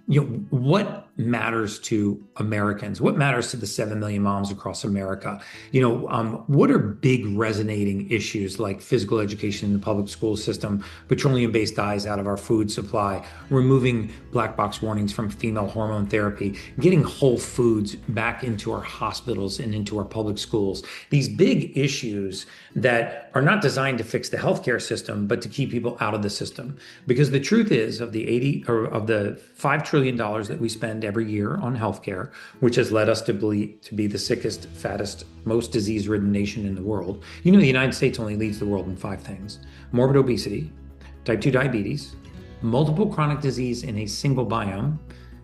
what matters to Americans? What matters to the 7 million moms across America? What are big resonating issues like physical education in the public school system, petroleum-based dyes out of our food supply, removing black box warnings from female hormone therapy, getting whole foods back into our hospitals and into our public schools? These big issues that are not designed to fix the healthcare system, but to keep people out of the system. Because the truth is, of the $5 trillion that we spend every year on healthcare, which has led us to be the sickest, fattest, most disease-ridden nation in the world. The United States only leads the world in 5 things: morbid obesity, type 2 diabetes, multiple chronic disease in a single biome,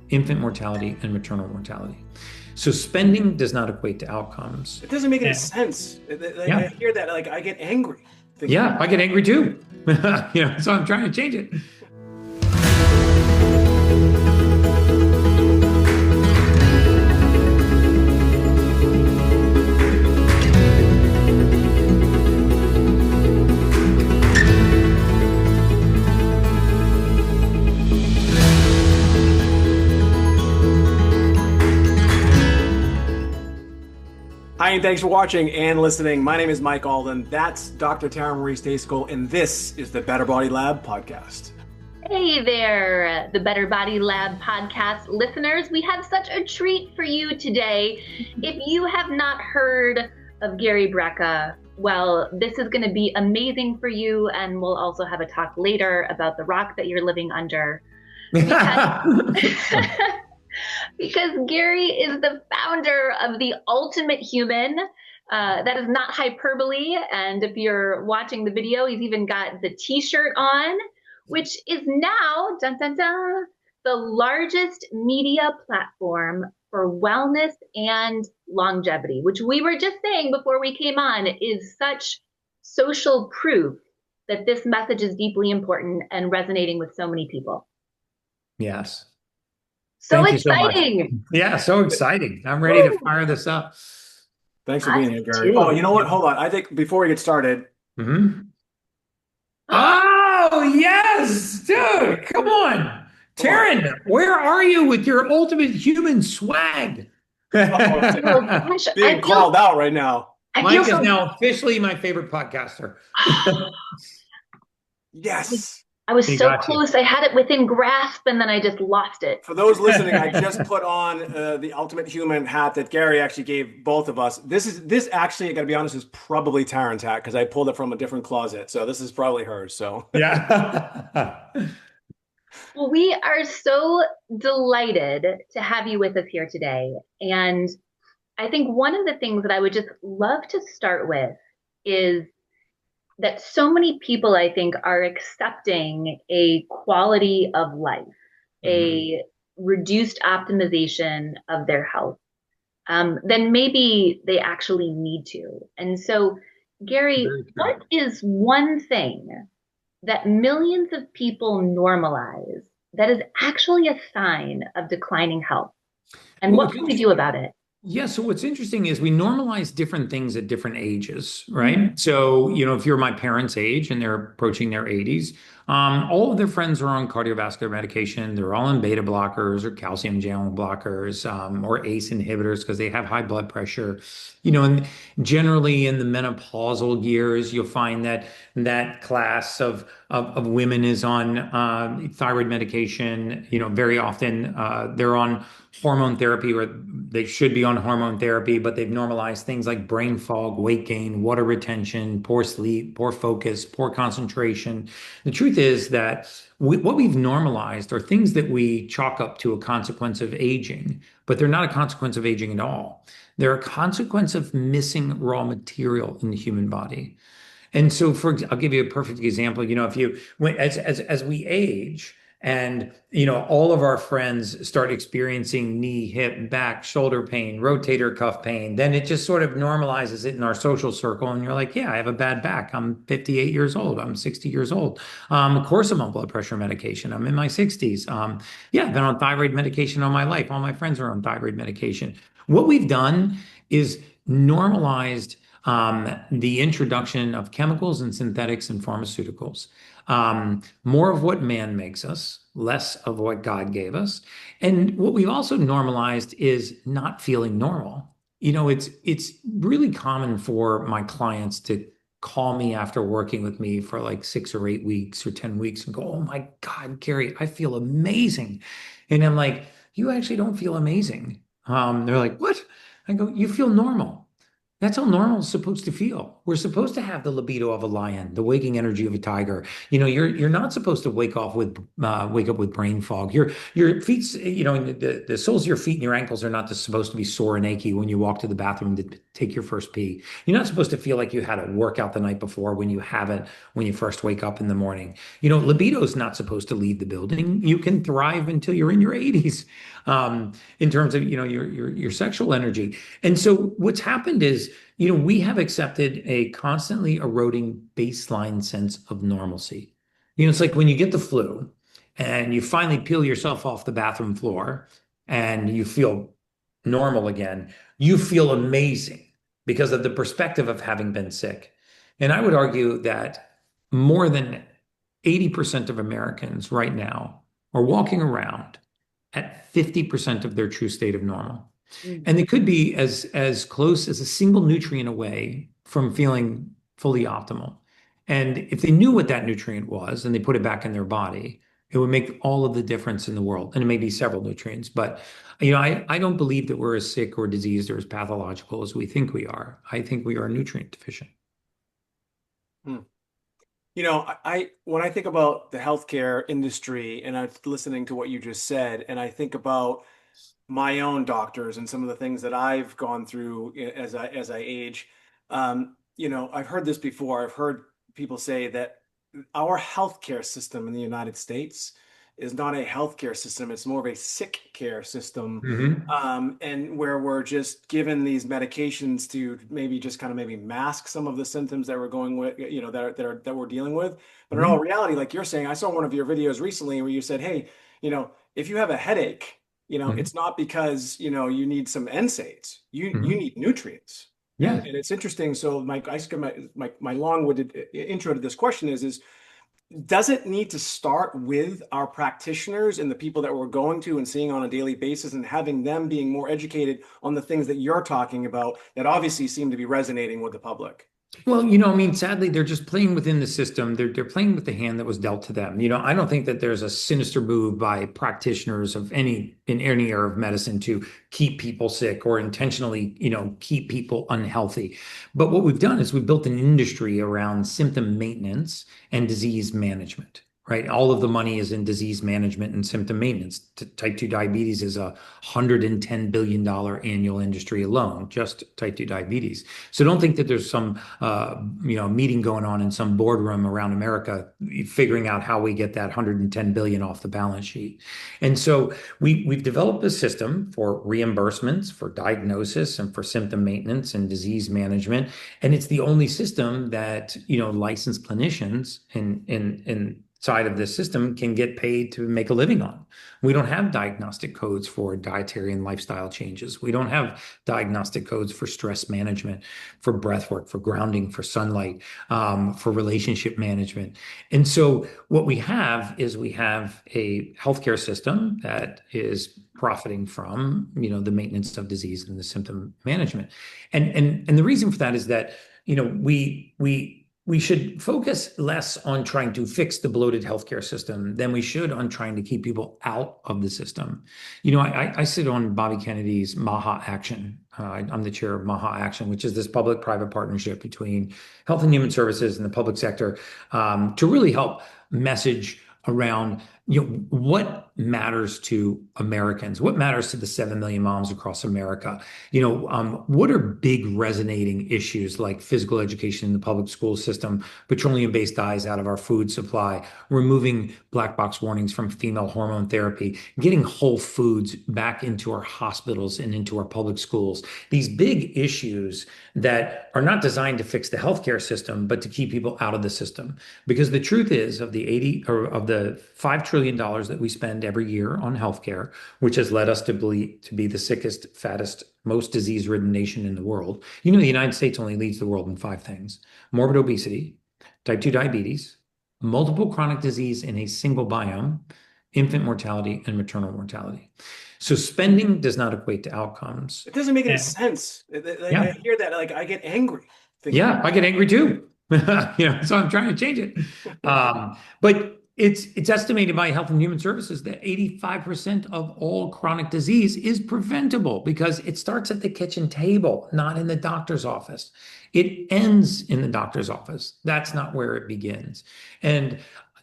infant mortality, and maternal mortality. So spending does not equate to outcomes. It doesn't make any sense. I hear that, I get angry. Yeah, I get angry too. So I'm trying to change it. Hi, and thanks for watching and listening. My name is Mike Alden. That's Dr. Tara Marie Stayskool, and this is the Better Body Lab podcast. Hey there, the Better Body Lab podcast listeners. We have such a treat for you today. If you have not heard of Gary Brecka, well, this is going to be amazing for you, and we'll also have a talk later about the rock that you're living under. Because Gary is the founder of the Ultimate Human. That is not hyperbole. And if you're watching the video, he's even got the t-shirt on, which is now, dun, dun, dun, the largest media platform for wellness and longevity, which we were just saying before we came on is such social proof that this message is deeply important and resonating with so many people. Yes. So Thank exciting. You so much. Yeah, so exciting. I'm ready to fire this up. Thanks for being here, Gary. Oh, you know what? Hold on. I think before we get started. Mm-hmm. Oh, yes, dude. Come on. Taryn, where are you with your Ultimate Human swag? Being called out right now. Mike is now officially my favorite podcaster. Yes. I was so close. I had it within grasp, and then I just lost it. For those listening, I just put on the Ultimate Human hat that Gary actually gave both of us. This actually, I got to be honest, is probably Taryn's hat because I pulled it from a different closet. So this is probably hers. So yeah. Well, we are so delighted to have you with us here today. And I think one of the things that I would just love to start with is that so many people, I think, are accepting a quality of life, a reduced optimization of their health, then maybe they actually need to. And so, Gary, what is one thing that millions of people normalize that is actually a sign of declining health? And what can we do about it? Yeah, so what's interesting is we normalize different things at different ages, right? Mm-hmm. So, if you're my parents' age and they're approaching their 80s, all of their friends are on cardiovascular medication. They're all on beta blockers or calcium channel blockers or ACE inhibitors because they have high blood pressure. And generally in the menopausal years, you'll find that class of women is on thyroid medication. Very often they're on hormone therapy, or they should be on hormone therapy, but they've normalized things like brain fog, weight gain, water retention, poor sleep, poor focus, poor concentration. The truth is that what we've normalized are things that we chalk up to a consequence of aging, but they're not a consequence of aging at all. They're a consequence of missing raw material in the human body. And so, I'll give you a perfect example. As we age, and all of our friends start experiencing knee, hip, back, shoulder pain, rotator cuff pain, then it just sort of normalizes it in our social circle. And you're like, yeah, I have a bad back. I'm 58 years old. I'm 60 years old. Of course, I'm on blood pressure medication. I'm in my 60s. I've been on thyroid medication all my life. All my friends are on thyroid medication. What we've done is normalized the introduction of chemicals and synthetics and pharmaceuticals. More of what man makes us, less of what God gave us. And what we've also normalized is not feeling normal. It's really common for my clients to call me after working with me for like 6 or 8 weeks or 10 weeks and go, "Oh my God, Gary, I feel amazing." And I'm like, "You actually don't feel amazing." They're like, "What?" I go, "You feel normal." That's how normal is supposed to feel. We're supposed to have the libido of a lion, the waking energy of a tiger. You're not supposed to wake up with brain fog. Your feet, the soles of your feet and your ankles are not supposed to be sore and achy when you walk to the bathroom to take your first pee. You're not supposed to feel like you had a workout the night before when you haven't when you first wake up in the morning. Libido is not supposed to leave the building. You can thrive until you're in your 80s, in terms of your sexual energy. And so what's happened is, we have accepted a constantly eroding baseline sense of normalcy. It's like when you get the flu and you finally peel yourself off the bathroom floor and you feel normal again, you feel amazing because of the perspective of having been sick. And I would argue that more than 80% of Americans right now are walking around at 50% of their true state of normal. Mm. And they could be as close as a single nutrient away from feeling fully optimal. And if they knew what that nutrient was and they put it back in their body, it would make all of the difference in the world. And it may be several nutrients, but I don't believe that we're as sick or diseased or as pathological as we think we are. I think we are nutrient deficient. Hmm. I when I think about the healthcare industry and I'm listening to what you just said, and I think about my own doctors and some of the things that I've gone through as I age, I've heard this before. I've heard people say that our healthcare system in the United States is not a healthcare system. It's more of a sick care system, Hmm. and where we're just given these medications to maybe just kind of maybe mask some of the symptoms that we're going with, that we're dealing with. But in all Hmm. reality, like you're saying, I saw one of your videos recently where you said, "Hey, if you have a headache, Hmm. it's not because, you need some NSAIDs. You Hmm. need nutrients." And Yeah. and it's interesting. So my long-winded intro to this question is does it need to start with our practitioners and the people that we're going to and seeing on a daily basis and having them being more educated on the things that you're talking about that obviously seem to be resonating with the public? Well, sadly, they're just playing within the system. They're playing with the hand that was dealt to them. I don't think that there's a sinister move by practitioners in any area of medicine to keep people sick or intentionally, keep people unhealthy. But what we've done is we've built an industry around symptom maintenance and disease management. Right. All of the money is in disease management and symptom maintenance. Type 2 diabetes is a $110 billion annual industry alone, just type 2 diabetes. So don't think that there's some meeting going on in some boardroom around America figuring out how we get that 110 billion off the balance sheet. And so we've developed a system for reimbursements, for diagnosis, and for symptom maintenance and disease management. And it's the only system that, licensed clinicians in side of this system can get paid to make a living on. We don't have diagnostic codes for dietary and lifestyle changes. We don't have diagnostic codes for stress management, for breath work, for grounding, for sunlight, for relationship management. And so what we have a healthcare system that is profiting from, the maintenance of disease and the symptom management. And the reason for that is that, we should focus less on trying to fix the bloated healthcare system than we should on trying to keep people out of the system. I sit on Bobby Kennedy's MAHA Action. I'm the chair of MAHA Action, which is this public-private partnership between Health and Human Services and the public sector, to really help message around what matters to Americans, what matters to the 7 million moms across America. What are big resonating issues like physical education in the public school system, petroleum-based dyes out of our food supply, removing black box warnings from female hormone therapy, getting whole foods back into our hospitals and into our public schools. These big issues that are not designed to fix the healthcare system, but to keep people out of the system. Because the truth is, of the 80 or of the $5 trillion that we spend every year on healthcare, which has led us to be the sickest, fattest, most disease-ridden nation in the world. The United States only leads the world in five things: morbid obesity, type 2 diabetes, multiple chronic disease in a single biome, infant mortality and maternal mortality. So spending does not equate to outcomes. It doesn't make any And sense. Like I yeah, hear that, like I get angry thinking yeah, about I get angry too. So I'm trying to change it. it. But it's estimated by Health and Human Services that 85% of all chronic disease is preventable because it starts at the kitchen table, not in the doctor's office. It ends in the doctor's office. That's not where it begins. And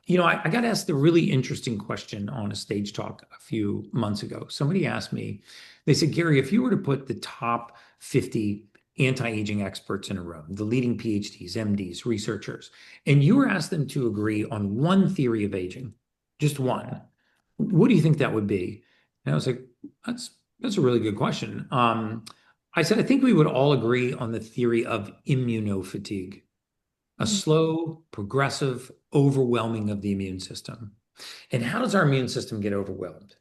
I got asked a really interesting question on a stage talk a few months ago. Somebody asked me, they said, Gary, if you were to put the top 50 anti-aging experts in a room, the leading PhDs, MDs, researchers, and you were asked them to agree on one theory of aging, just one, what do you think that would be? And I was like, that's a really good question. I said, I think we would all agree on the theory of immunofatigue, a slow, progressive overwhelming of the immune system. And how does our immune system get overwhelmed?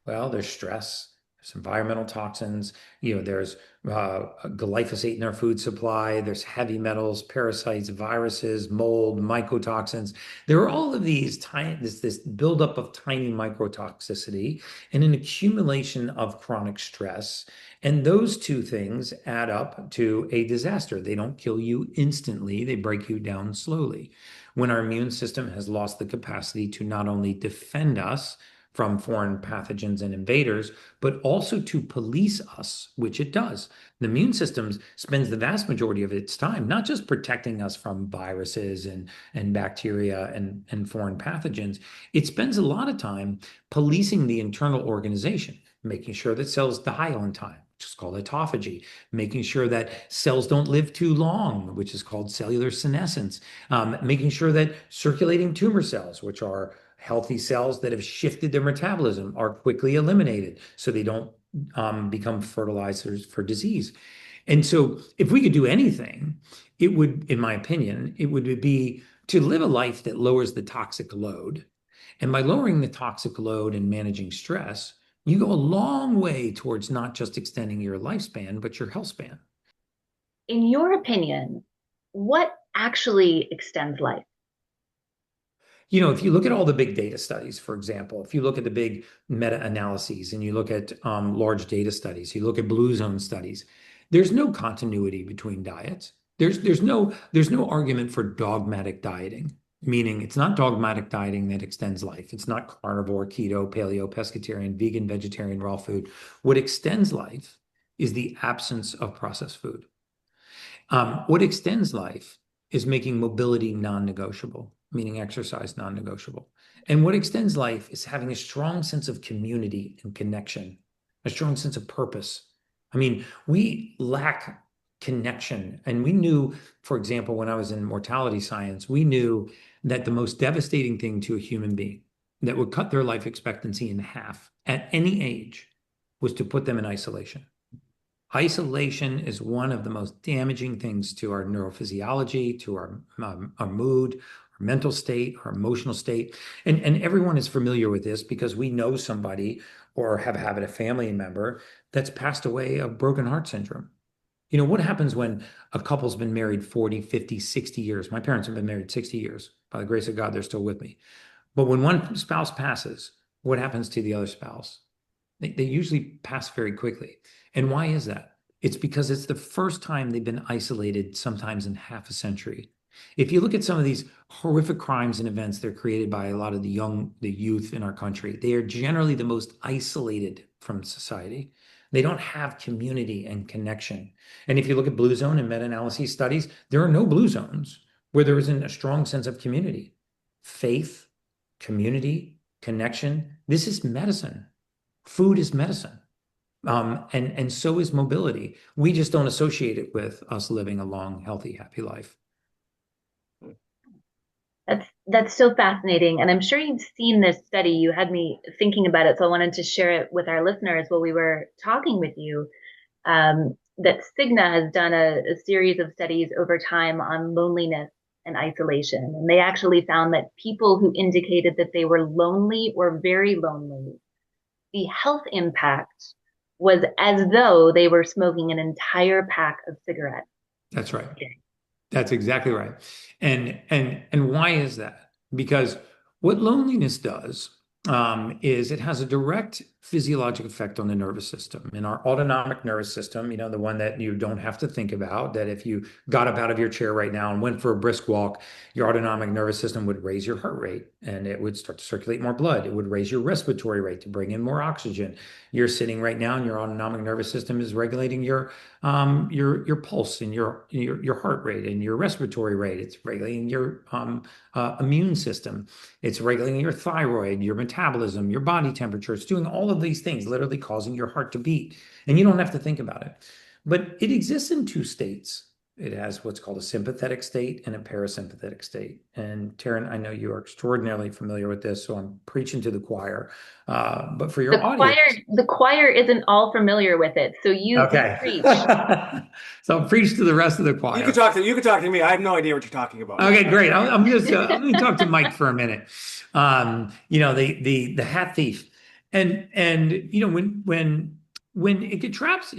Well, there's stress, there's environmental toxins, there's glyphosate in our food supply, there's heavy metals, parasites, viruses, mold, mycotoxins. There are all of these tiny, this buildup of tiny microtoxicity and an accumulation of chronic stress. And those two things add up to a disaster. They don't kill you instantly, they break you down slowly. When our immune system has lost the capacity to not only defend us from foreign pathogens and invaders, but also to police us, which it does. The immune system spends the vast majority of its time not just protecting us from viruses and bacteria and foreign pathogens, it spends a lot of time policing the internal organization, making sure that cells die on time, which is called autophagy, making sure that cells don't live too long, which is called cellular senescence, making sure that circulating tumor cells, which are healthy cells that have shifted their metabolism, are quickly eliminated so they don't become fertilizers for disease. And so, if we could do anything, it would, in my opinion, it would be to live a life that lowers the toxic load. And by lowering the toxic load and managing stress, you go a long way towards not just extending your lifespan, but your health span. In your opinion, what actually extends life? If you look at all the big data studies, for example, if you look at the big meta-analyses and you look at large data studies, you look at blue zone studies, there's no continuity between diets. There's no argument for dogmatic dieting, meaning it's not dogmatic dieting that extends life. It's not carnivore, keto, paleo, pescatarian, vegan, vegetarian, raw food. What extends life is the absence of processed food. What extends life is making mobility non-negotiable, meaning exercise non-negotiable. And what extends life is having a strong sense of community and connection, a strong sense of purpose. I mean, we lack connection. And we knew, for example, when I was in mortality science, we knew that the most devastating thing to a human being that would cut their life expectancy in half at any age was to put them in isolation. Isolation is one of the most damaging things to our neurophysiology, to our mood, our mental state, our emotional state. And everyone is familiar with this because we know somebody or have had a family member that's passed away of broken heart syndrome. What happens when a couple's been married 40, 50, 60 years? My parents have been married 60 years. By the grace of God, they're still with me. But when one spouse passes, what happens to the other spouse? They usually pass very quickly. And why is that? It's because it's the first time they've been isolated, sometimes in half a century. If you look at some of these horrific crimes and events that are created by a lot of the youth in our country, they are generally the most isolated from society. They don't have community and connection. And if you look at blue zone and meta-analysis studies, there are no blue zones where there isn't a strong sense of community, faith, community, connection. This is medicine. Food is medicine. And so is mobility. We just don't associate it with us living a long, healthy, happy life. That's so fascinating. And I'm sure you've seen this study. You had me thinking about it, so I wanted to share it with our listeners while we were talking with you. That Cigna has done a series of studies over time on loneliness and isolation. And they actually found that people who indicated that they were lonely or very lonely, the health impact was as though they were smoking an entire pack of cigarettes. That's right. That's exactly right. And why is that? because what loneliness does is it has a direct physiologic effect on the nervous system. In our autonomic nervous system, the one that you don't have to think about, that if you got up out of your chair right now and went for a brisk walk, your autonomic nervous system would raise your heart rate and it would start to circulate more blood. It would raise your respiratory rate to bring in more oxygen. You're sitting right now and your autonomic nervous system is regulating your pulse and your heart rate and your respiratory rate. It's regulating your immune system. It's regulating your thyroid, your metabolism, your body temperature. It's doing all of these things, literally causing your heart to beat. And you don't have to think about it. But it exists in two states. It has what's called a sympathetic state and a parasympathetic state. And Taryn, I know you are extraordinarily familiar with this, so I'm preaching to the choir. But for your audience, The choir isn't all familiar with it, so you okay. preach. So I'll preach to the rest of the choir. You can talk to me. I have no idea what you're talking about. Okay, great. I'm going to talk to Mike for a minute. The hat thief, and when it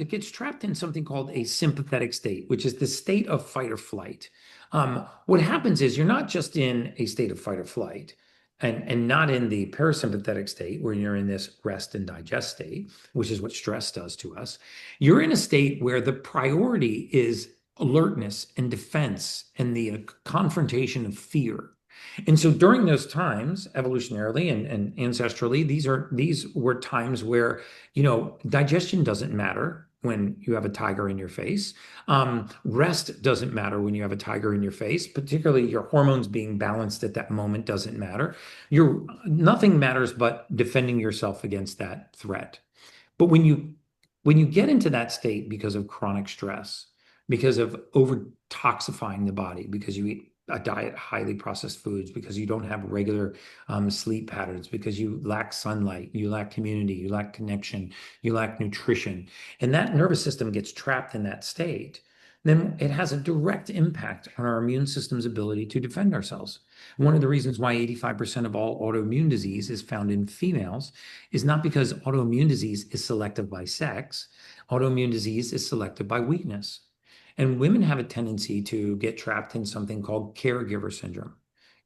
gets trapped in something called a sympathetic state, which is the state of fight or flight. What happens is you're not just in a state of fight or flight, and not in the parasympathetic state where you're in this rest and digest state, which is what stress does to us. You're in a state where the priority is alertness and defense and the confrontation of fear. And so during those times, evolutionarily and ancestrally, these were times where, digestion doesn't matter when you have a tiger in your face. Rest doesn't matter when you have a tiger in your face, particularly your hormones being balanced at that moment doesn't matter. Nothing matters but defending yourself against that threat. But when you get into that state because of chronic stress, because of over toxifying the body, because you eat a diet of highly processed foods, because you don't have regular sleep patterns, because you lack sunlight, you lack community, you lack connection, you lack nutrition, and that nervous system gets trapped in that state, then it has a direct impact on our immune system's ability to defend ourselves. One of the reasons why 85% of all autoimmune disease is found in females is not because autoimmune disease is selective by sex. Autoimmune disease is selective by weakness. And women have a tendency to get trapped in something called caregiver syndrome.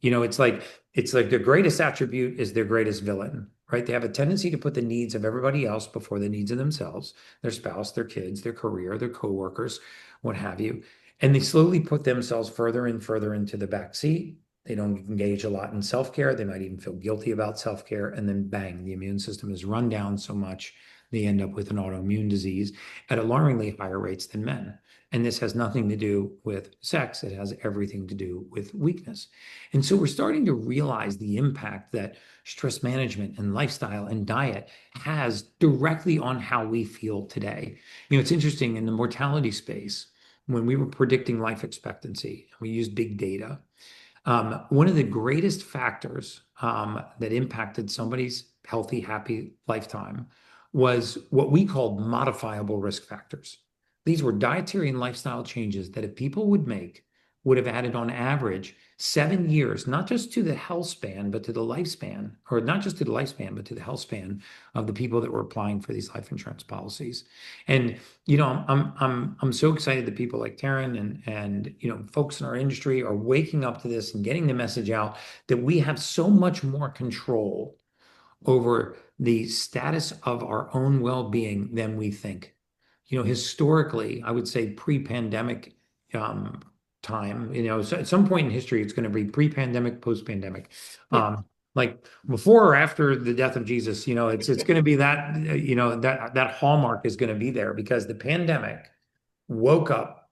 It's like their greatest attribute is their greatest villain, right? They have a tendency to put the needs of everybody else before the needs of themselves, their spouse, their kids, their career, their coworkers, what have you. And they slowly put themselves further and further into the back seat. They don't engage a lot in self-care. They might even feel guilty about self-care. And then bang, the immune system is run down so much, they end up with an autoimmune disease at alarmingly higher rates than men. And this has nothing to do with sex. It has everything to do with weakness. And so we're starting to realize the impact that stress management and lifestyle and diet has directly on how we feel today. It's interesting in the mortality space, when we were predicting life expectancy, we used big data. One of the greatest factors that impacted somebody's healthy, happy lifetime was what we called modifiable risk factors. These were dietary and lifestyle changes that if people would have added on average 7 years, not just to the health span, but to the lifespan, or not just to the lifespan, but to the health span of the people that were applying for these life insurance policies. And I'm so excited that people like Taryn and folks in our industry are waking up to this and getting the message out that we have so much more control over the status of our own well-being than we think. Historically, I would say pre-pandemic time, so at some point in history, it's going to be pre-pandemic, post-pandemic. Like before or after the death of Jesus, it's going to be that, that hallmark is going to be there because the pandemic woke up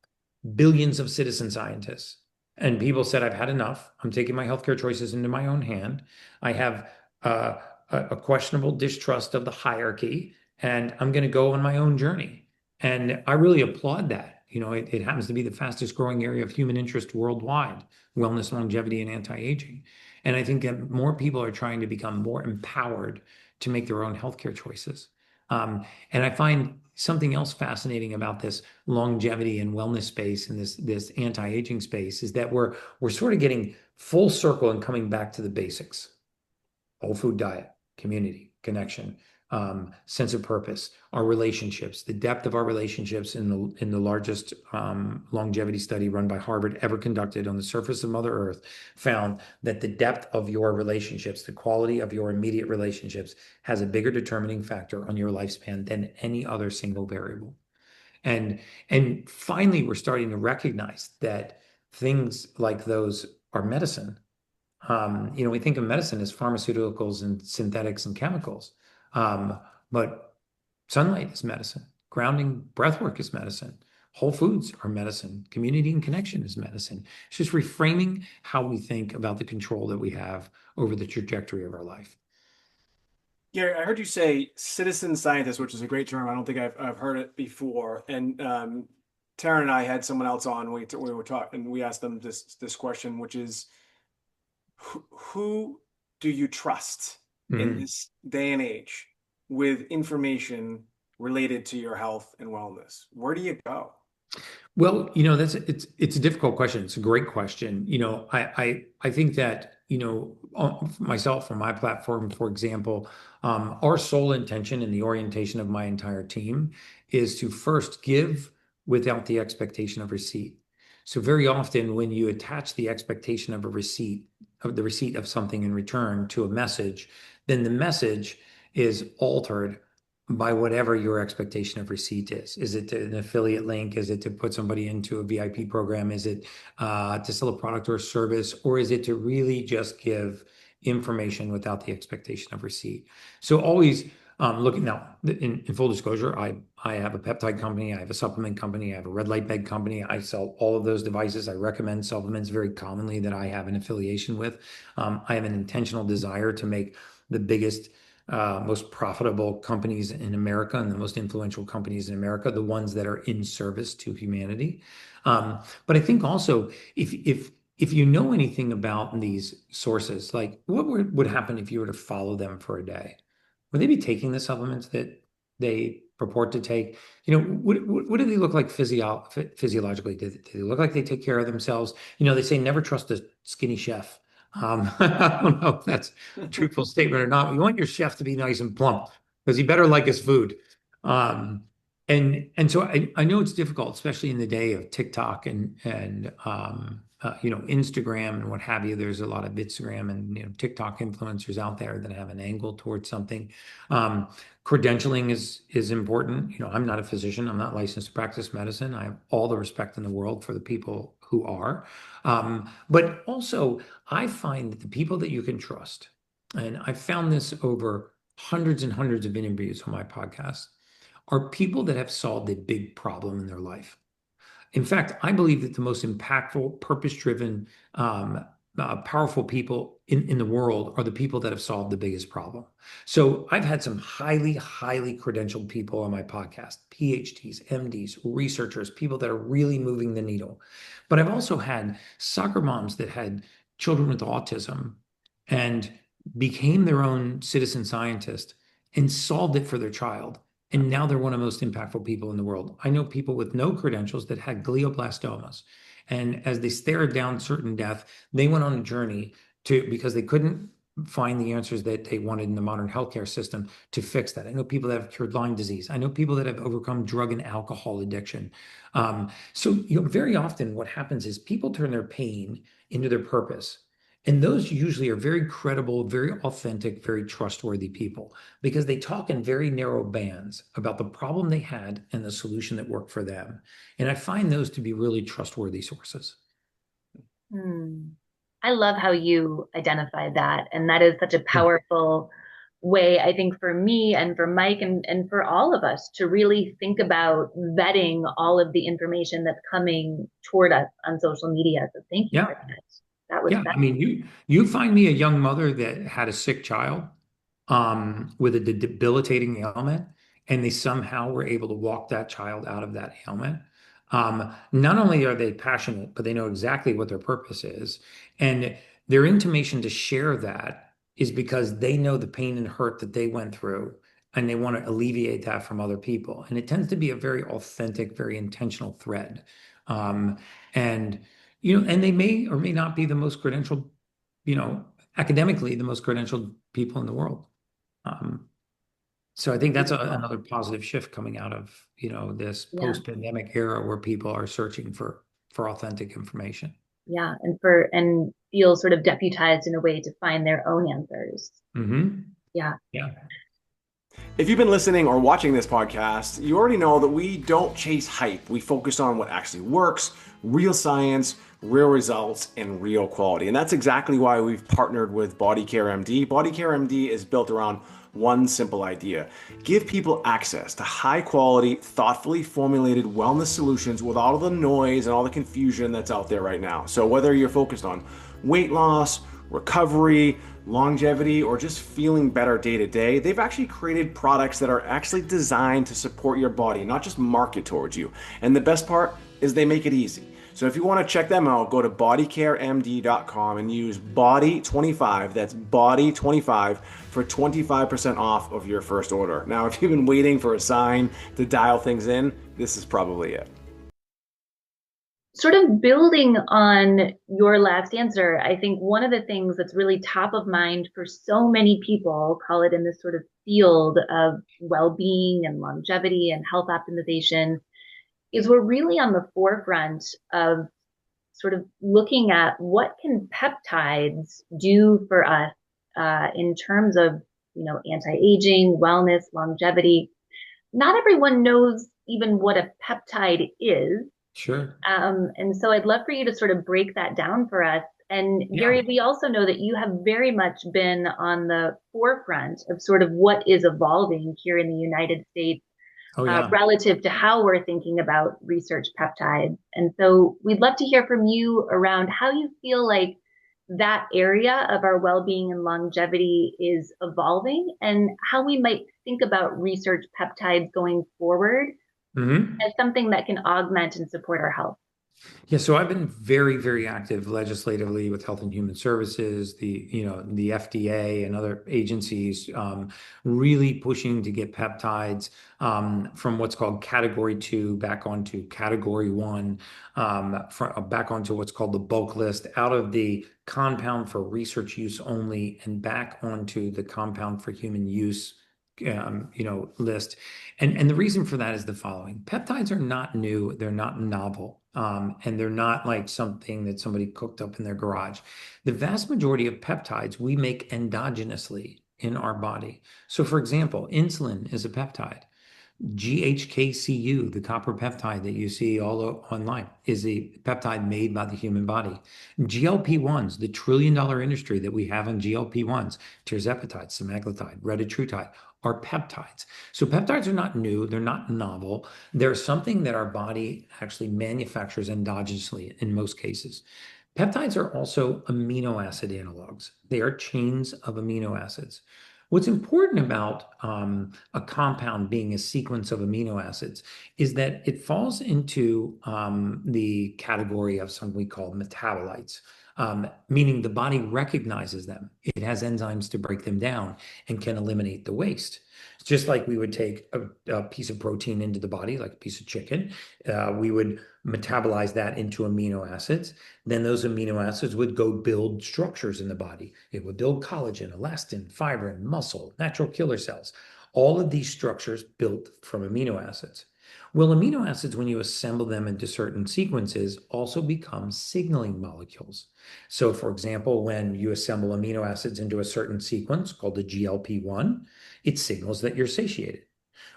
billions of citizen scientists. And people said, I've had enough. I'm taking my healthcare choices into my own hand. I have a questionable distrust of the hierarchy, and I'm going to go on my own journey. And I really applaud that. It happens to be the fastest growing area of human interest worldwide, wellness, longevity, and anti-aging. And I think that more people are trying to become more empowered to make their own healthcare choices. And I find something else fascinating about this longevity and wellness space and this anti-aging space is that we're sort of getting full circle and coming back to the basics. Whole food diet, community, connection, sense of purpose, our relationships, the depth of our relationships in the largest longevity study run by Harvard ever conducted on the surface of Mother Earth found that the depth of your relationships, the quality of your immediate relationships, has a bigger determining factor on your lifespan than any other single variable. And and finally, we're starting to recognize that things like those are medicine. We think of medicine as pharmaceuticals and synthetics and chemicals. Um, but sunlight is medicine. Grounding breath work is medicine. Whole foods are medicine. Community and connection is medicine. It's just reframing how we think about the control that we have over the trajectory of our life. Gary, I heard you say citizen scientist, which is a great term. I don't think I've heard it before. And Taryn and I had someone else on. We were talking, and we asked them this question, which is, who do you trust in Mhm. this day and age with information related to your health and wellness? Where do you go? Well, it's a difficult question. It's a great question. I think that, myself on my platform, for example, our sole intention and the orientation of my entire team is to first give without the expectation of receipt. So very often when you attach the expectation of a receipt, of the receipt of something in return to a message, then the message is altered by whatever your expectation of receipt is. Is it an affiliate link? Is it to put somebody into a VIP program? Is it to sell a product or a service? Or is it to really just give information without the expectation of receipt? So always looking now, in full disclosure, I have a peptide company, I have a supplement company, I have a red light bed company. I sell all of those devices. I recommend supplements very commonly that I have an affiliation with. I have an intentional desire to make the biggest most profitable companies in America and the most influential companies in America, the ones that are in service to humanity. But I think also if you know anything about these sources, like what would happen if you were to follow them for a day? Would they be taking the supplements that they purport to take? What do they look like physiologically? Do they look like they take care of themselves? They say never trust a skinny chef. I don't know if that's a truthful statement or not. You want your chef to be nice and plump because he better like his food. Um, and so I know it's difficult, especially in the day of TikTok and Instagram and what have you. There's a lot of Instagram and TikTok influencers out there that have an angle towards something. Um, Credentialing is important. I'm not a physician. I'm not licensed to practice medicine. I have all the respect in the world for the people who are. But also, I find that the people that you can trust, and I've found this over hundreds and hundreds of interviews on my podcast, are people that have solved a big problem in their life. In fact, I believe that the most impactful, purpose-driven, powerful people in the world are the people that have solved the biggest problem. So I've had some highly, highly credentialed people on my podcast, PhDs, MDs, researchers, people that are really moving the needle. But I've also had soccer moms that had children with autism and became their own citizen scientist and solved it for their child. And now they're one of the most impactful people in the world. I know people with no credentials that had glioblastomas. And as they stared down certain death, they went on a journey because they couldn't find the answers that they wanted in the modern healthcare system to fix that. I know people that have cured Lyme disease. I know people that have overcome drug and alcohol addiction. So very often what happens is people turn their pain into their purpose. And those usually are very credible, very authentic, very trustworthy people because they talk in very narrow bands about the problem they had and the solution that worked for them. And I find those to be really trustworthy sources. Hmm. I love how you identified that. And that is such a powerful way, I think, for me and for Mike and for all of us to really think about vetting all of the information that's coming toward us on social media. So thank you for Yeah. that. That was Yeah. I that. mean, you find me a young mother that had a sick child with a debilitating ailment, and they somehow were able to walk that child out of that ailment. Not only are they passionate, but they know exactly what their purpose is. And their intimation to share that is because they know the pain and hurt that they went through, and they want to alleviate that from other people. And it tends to be a very authentic, very intentional thread. Um, and they may or may not be the most credentialed, academically, the most credentialed people in the world. Um, So I think that's another positive shift coming out of, this Yeah. post-pandemic era where people are searching for authentic information. Yeah. And feel sort of deputized in a way to find their own answers. Hmm. Yeah. Yeah. If you've been listening or watching this podcast, you already know that we don't chase hype. We focus on what actually works, real science, real results, and real quality. And that's exactly why we've partnered with Body Care MD. Body Care MD is built around one simple idea: give people access to high quality, thoughtfully formulated wellness solutions with all of the noise and all the confusion that's out there right now. So whether you're focused on weight loss, recovery, longevity, or just feeling better day to day, they've actually created products that are actually designed to support your body, not just market towards you. And the best part is they make it easy. So if you want to check them out, go to bodycaremd.com and use BODY25, that's BODY25, for 25% off of your first order. Now, if you've been waiting for a sign to dial things in, this is probably it. Sort of building on your last answer, I think one of the things that's really top of mind for so many people, call it in this sort of field of well-being and longevity and health optimization, is we're really on the forefront of sort of looking at what can peptides do for us in terms of, anti-aging, wellness, longevity. Not everyone knows even what a peptide is. Sure. And so I'd love for you to sort of break that down for us. And Yeah. Gary, we also know that you have very much been on the forefront of sort of what is evolving here in the United States Oh, yeah. relative to how we're thinking about research peptides. And so we'd love to hear from you around how you feel like that area of our well-being and longevity is evolving and how we might think about research peptides going forward Hmm. as something that can augment and support our health. Yeah, so I've been very, very active legislatively with Health and Human Services, the FDA and other agencies, really pushing to get peptides from what's called Category 2 back onto Category 1, back onto what's called the bulk list, out of the compound for research use only, and back onto the compound for human use. List. And the reason for that is the following. Peptides are not new, they're not novel, and they're not like something that somebody cooked up in their garage. The vast majority of peptides we make endogenously in our body. So, for example, insulin is a peptide. GHKCU, the copper peptide that you see all online, is a peptide made by the human body. GLP-1s, the trillion-dollar industry that we have in GLP-1s, tirzepatide, semaglutide, retatrutide, are peptides. So peptides are not new, they're not novel. They're something that our body actually manufactures endogenously in most cases. Peptides are also amino acid analogs. They are chains of amino acids. What's important about a compound being a sequence of amino acids is that it falls into the category of something we call metabolites, meaning the body recognizes them. It has enzymes to break them down and can eliminate the waste. It's just like we would take a piece of protein into the body, like a piece of chicken. We would metabolize that into amino acids. Then those amino acids would go build structures in the body. It would build collagen, elastin, fibrin, muscle, natural killer cells. All of these structures built from amino acids. Well, amino acids, when you assemble them into certain sequences, also become signaling molecules. So, for example, when you assemble amino acids into a certain sequence called the GLP-1, it signals that you're satiated.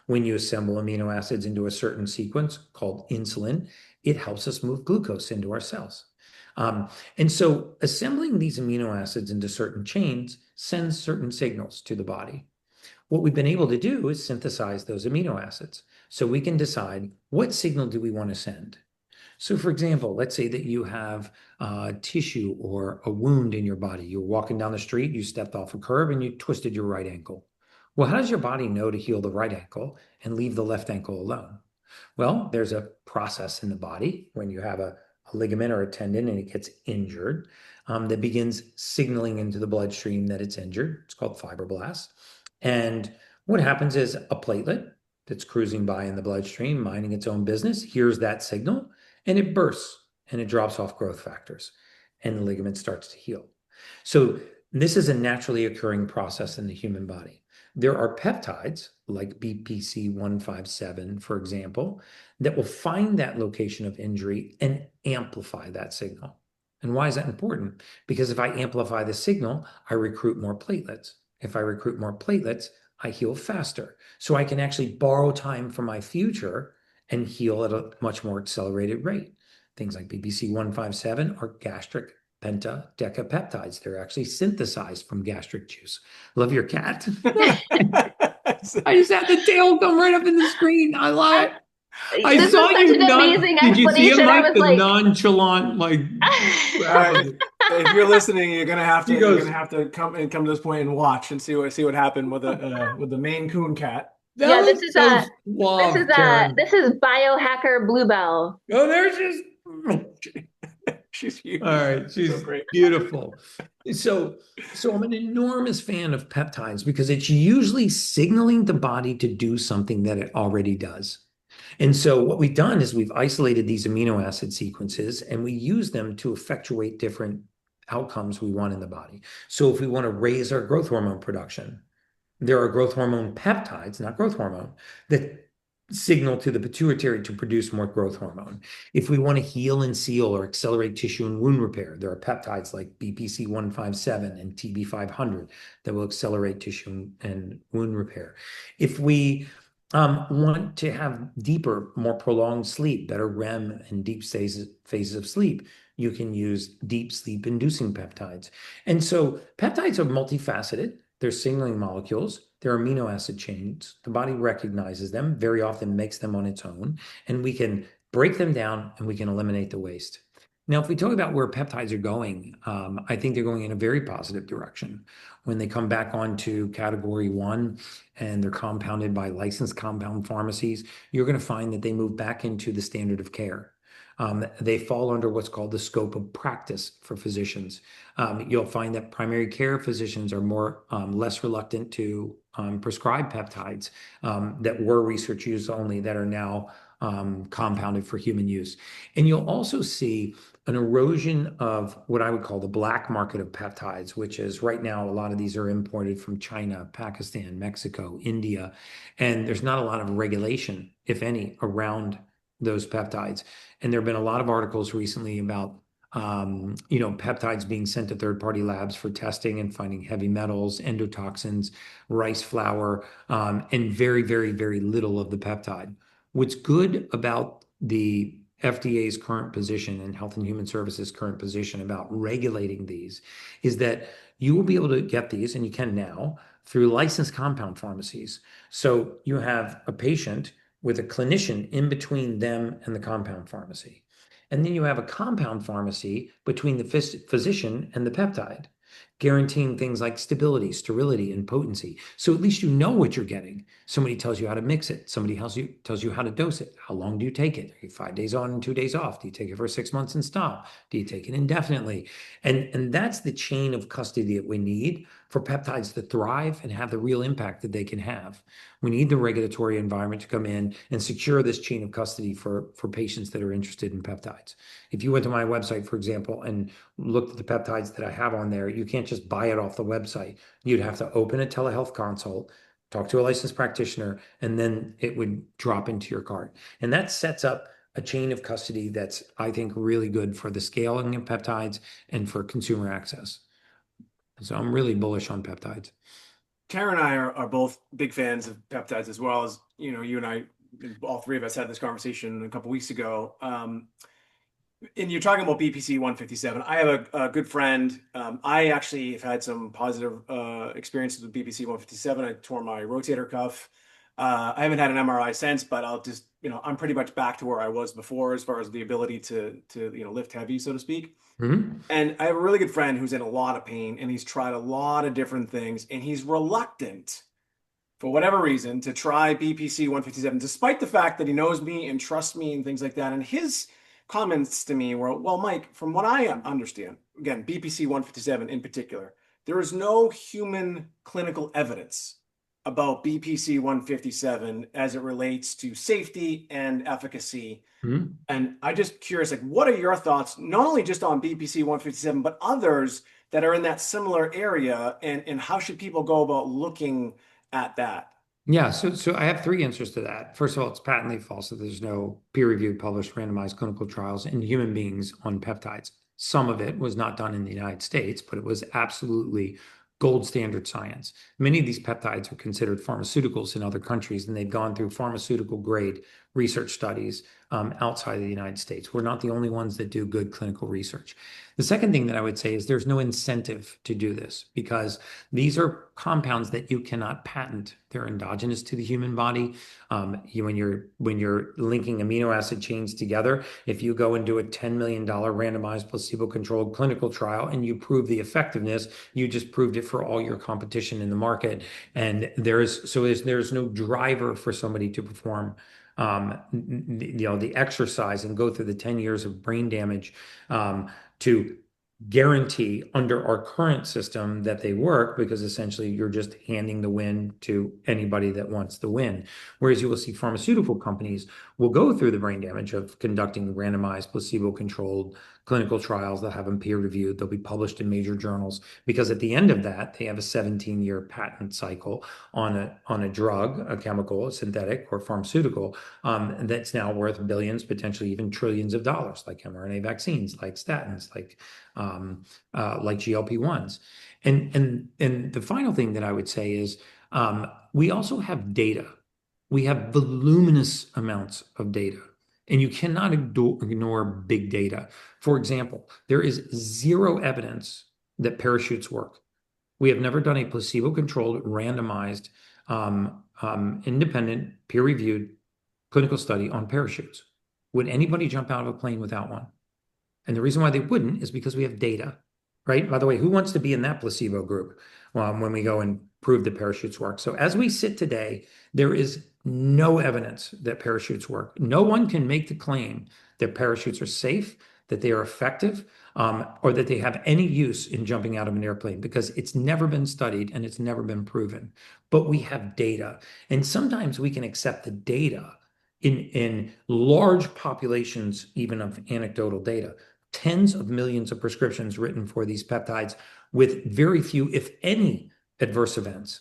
When you assemble amino acids into a certain sequence called insulin, it helps us move glucose into our cells. And so assembling these amino acids into certain chains sends certain signals to the body. What we've been able to do is synthesize those amino acids so we can decide what signal do we want to send. So, for example, let's say that you have tissue or a wound in your body. You're walking down the street, you stepped off a curb, and you twisted your right ankle. Well, how does your body know to heal the right ankle and leave the left ankle alone? Well, there's a process in the body when you have a ligament or a tendon and it gets injured that begins signaling into the bloodstream that it's injured. It's called fibroblasts. And what happens is a platelet that's cruising by in the bloodstream, minding its own business, hears that signal and it bursts and it drops off growth factors and the ligament starts to heal. So this is a naturally occurring process in the human body. There are peptides like BPC-157, for example, that will find that location of injury and amplify that signal. And why is that important? Because if I amplify the signal, I recruit more platelets. If I recruit more platelets, I heal faster. So I can actually borrow time from my future and heal at a much more accelerated rate. Things like BPC-157 are gastric peptides. They're actually synthesized from gastric juice. Love your cat. I just had the tail come right up in the screen. I love it. I This saw is such you an not. amazing Did you see him, explanation. I Mike? was The like, nonchalant, like. If you're listening, you're gonna have to He goes, come to this point and watch and see what happened with the Maine Coon cat. that yeah, was so suave, Karen. this is biohacker Bluebell. Oh, there's just. She's huge. All right, she's So great. beautiful. So I'm an enormous fan of peptides because it's usually signaling the body to do something that it already does. And so what we've done is we've isolated these amino acid sequences and we use them to effectuate different outcomes we want in the body. So if we want to raise our growth hormone production, there are growth hormone peptides, not growth hormone, that signal to the pituitary to produce more growth hormone. If we want to heal and seal or accelerate tissue and wound repair, there are peptides like BPC-157 and TB500 that will accelerate tissue and wound repair. If we want to have deeper, more prolonged sleep, better REM and deep phases of sleep, you can use deep sleep inducing peptides. And so peptides are multifaceted. They're signaling molecules. They're amino acid chains. The body recognizes them, very often makes them on its own, and we can break them down and we can eliminate the waste. Now, if we talk about where peptides are going, I think they're going in a very positive direction. When they come back onto category 1 and they're compounded by licensed compound pharmacies, you're going to find that they move back into the standard of care. They fall under what's called the scope of practice for physicians. You'll find that primary care physicians are less reluctant to prescribe peptides that were research use only that are now compounded for human use. And you'll also see an erosion of what I would call the black market of peptides, which is right now a lot of these are imported from China, Pakistan, Mexico, India, and there's not a lot of regulation, if any, around those peptides. And there have been a lot of articles recently about peptides being sent to third-party labs for testing and finding heavy metals, endotoxins, rice flour, and very, very, very little of the peptide. What's good about the FDA's current position and Health and Human Services' current position about regulating these is that you will be able to get these, and you can now, through licensed compound pharmacies. So you have a patient with a clinician in between them and the compound pharmacy. And then you have a compound pharmacy between the physician and the peptide, guaranteeing things like stability, sterility, and potency. So at least you know what you're getting. Somebody tells you how to mix it. Somebody tells you how to dose it. How long do you take it? Are you 5 days on and 2 days off? Do you take it for 6 months and stop? Do you take it indefinitely? And that's the chain of custody that we need for peptides to thrive and have the real impact that they can have. We need the regulatory environment to come in and secure this chain of custody for patients that are interested in peptides. If you went to my website, for example, and looked at the peptides that I have on there, you can't just buy it off the website. You'd have to open a telehealth consult, talk to a licensed practitioner, and then it would drop into your cart. And that sets up a chain of custody that's, I think, really good for the scaling of peptides and for consumer access. So I'm really bullish on peptides. Karen and I are both big fans of peptides, as well as, you and I, all three of us had this conversation a couple weeks ago. And you're talking about BPC 157. I have a good friend. I actually have had some positive experiences with BPC 157. I tore my rotator cuff. I haven't had an MRI since, but I'll just, I'm pretty much back to where I was before as far as the ability to lift heavy, so to speak. Mm-hmm. And I have a really good friend who's in a lot of pain, and he's tried a lot of different things, and he's reluctant, for whatever reason, to try BPC 157, despite the fact that he knows me and trusts me and things like that. And his comments to me were, well, Mike, from what I understand, again, BPC 157 in particular, there is no human clinical evidence about BPC 157 as it relates to safety and efficacy. Mm-hmm. And I'm just curious, like, what are your thoughts, not only just on BPC 157, but others that are in that similar area, and how should people go about looking at that? Yeah, so I have three answers to that. First of all, it's patently false that there's no peer-reviewed, published, randomized clinical trials in human beings on peptides. Some of it was not done in the United States, but it was absolutely gold standard science. Many of these peptides are considered pharmaceuticals in other countries, and they've gone through pharmaceutical grade research studies outside of the United States. We're not the only ones that do good clinical research. The second thing that I would say is there's no incentive to do this because these are compounds that you cannot patent. They're endogenous to the human body. When you're linking amino acid chains together, if you go and do a $10 million randomized placebo-controlled clinical trial and you prove the effectiveness, you just proved it for all your competition in the market. And there's no driver for somebody to perform the exercise and go through the 10 years of brain damage to guarantee under our current system that they work because essentially you're just handing the win to anybody that wants the win. Whereas you will see pharmaceutical companies will go through the brain damage of conducting randomized placebo-controlled clinical trials. They'll have them peer reviewed. They'll be published in major journals because at the end of that, they have a 17-year patent cycle on a drug, a chemical, a synthetic or pharmaceutical that's now worth billions, potentially even trillions of dollars, like mRNA vaccines, like statins, like GLP-1s. And the final thing that I would say is we also have data. We have voluminous amounts of data, and you cannot ignore big data. For example, there is zero evidence that parachutes work. We have never done a placebo-controlled, randomized, independent, peer-reviewed clinical study on parachutes. Would anybody jump out of a plane without one? And the reason why they wouldn't is because we have data, right? By the way, who wants to be in that placebo group when we go and prove that parachutes work? So as we sit today, there is no evidence that parachutes work. No one can make the claim that parachutes are safe, that they are effective, or that they have any use in jumping out of an airplane because it's never been studied and it's never been proven. But we have data. And sometimes we can accept the data in large populations, even of anecdotal data. Tens of millions of prescriptions written for these peptides with very few, if any, adverse events.